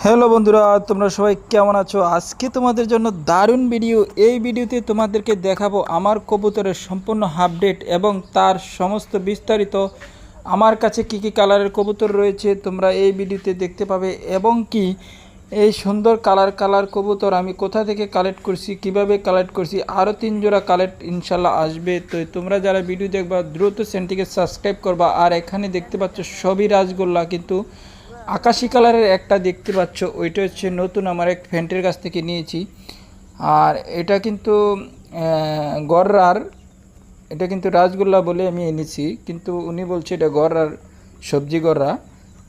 Hello বন্ধুরা, তোমরা সবাই কেমন আছো? আজকে তোমাদের জন্য দারুণ ভিডিও। এই ভিডিওতে তোমাদেরকে দেখাবো আমার কবুতরের সম্পূর্ণ আপডেট এবং তার সমস্ত বিস্তারিত। আমার কাছে কি কি কালারের কবুতর রয়েছে তোমরা এই ভিডিওতে দেখতে পাবে, এবং কি এই সুন্দর কালার কবুতর আমি কোথা থেকে কালেক্ট করছি, কিভাবে কালেক্ট করছি। আরও 3 জোড়া কালেক্ট ইনশাল্লাহ আসবে। তো তোমরা যারা ভিডিও দেখবা দ্রুত চ্যানেলটিকে সাবস্ক্রাইব করবা। আর এখানে দেখতে পাচ্ছ সবই রাজগোল্লা, কিন্তু আকাশি কালারের একটা দেখতে পাচ্ছ ওইটা হচ্ছে নতুন আমার এক ফ্রেন্ডের কাছ থেকে নিয়েছি। আর এটা কিন্তু গররার, এটা কিন্তু রাজগোল্লা বলে আমি এনেছি, কিন্তু উনি বলছে এটা গররার, সবজি গররা।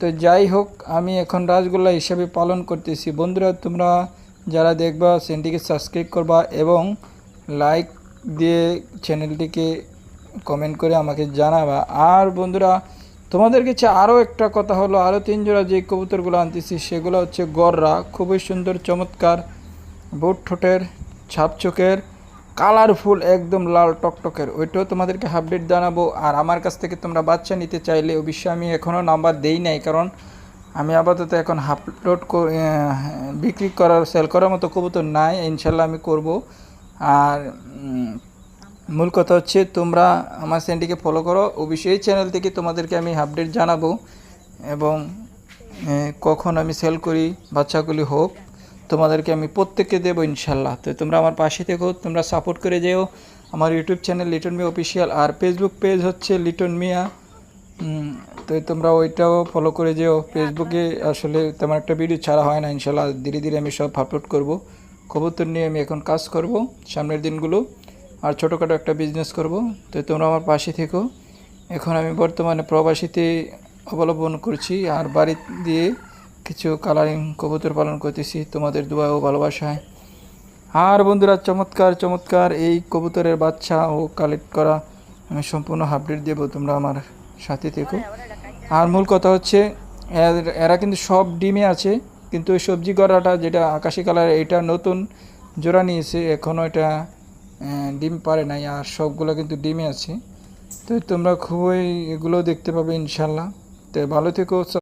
তো যাই হোক, আমি এখন রাজগোল্লা হিসাবে পালন করতেছি। বন্ধুরা, তোমরা যারা দেখবা চ্যানেলটিকে সাবস্ক্রাইব করবা এবং লাইক দিয়ে চ্যানেলটিকে কমেন্ট করে আমাকে জানাবা। আর বন্ধুরা, তোমাদের কাছে আরও একটা কথা হলো, আরও 3 জোড়া যে কবুতরগুলো আনতেছি সেগুলো হচ্ছে গররা, খুবই সুন্দর চমৎকার, বুট ঠোঁটের, ছাপ চোখের, কালারফুল, একদম লাল টকটকের। ওইটাও তোমাদেরকে আপডেট জানাবো। আর আমার কাছ থেকে তোমরা বাচ্চা নিতে চাইলে অবশ্যই, আমি এখনও নাম্বার দেই নাই, কারণ আমি আপাতত এখন আপলোড বিক্রি করার, সেল করার মতো কবুতর নাই। ইনশাল্লাহ আমি করব। আর মূল কথা হচ্ছে তোমরা আমার চ্যানেলটিকে ফলো করো, অবশ্যই চ্যানেল থেকে তোমাদেরকে আমি আপডেট জানাবো। এবং কখন আমি সেল করি বাচ্চাগুলি হোক, তোমাদেরকে আমি প্রত্যেককে দেবো ইনশাল্লাহ। তো তোমরা আমার পাশে থেকো, তোমরা সাপোর্ট করে যেও। আমার ইউটিউব চ্যানেল লিটন মিয়া অফিসিয়াল, আর ফেসবুক পেজ হচ্ছে লিটন মিয়া। তো তোমরা ওইটাও ফলো করে যেও। ফেসবুকে আসলে তেমন একটা ভিডিও ছাড়া হয় না, ইনশাল্লাহ ধীরে ধীরে আমি সব আপলোড করব। কবুতর নিয়ে আমি এখন কাজ করব সামনের দিনগুলো, আর ছোটোখাটো একটা বিজনেস করব। তো তোমরা আমার পাশে থেকো। এখন আমি বর্তমানে প্রবাসীতে অবলম্বন করছি, আর বাড়ি দিয়ে কিছু কালারিং কবুতর পালন করতেছি তোমাদের দোয়া ও ভালোবাসায়। আর বন্ধুরা, চমৎকার চমৎকার এই কবুতরের বাচ্চা ও কালেক্ট করা আমি সম্পূর্ণ আপডেট দেবো, তোমরা আমার সাথে থেকো। আর মূল কথা হচ্ছে এরা কিন্তু সব ডিমে আছে, কিন্তু ওই সবজি গড়াটা যেটা আকাশি কালার, এটা নতুন জোড়া নিয়েছে, এখনও এটা ডিম পারে নাই। আর সবগুলো কিন্তু ডিমে আছে। তো তোমরা খুবই এগুলো দেখতে পাবে ইনশাল্লাহ। তো ভালো থেকো।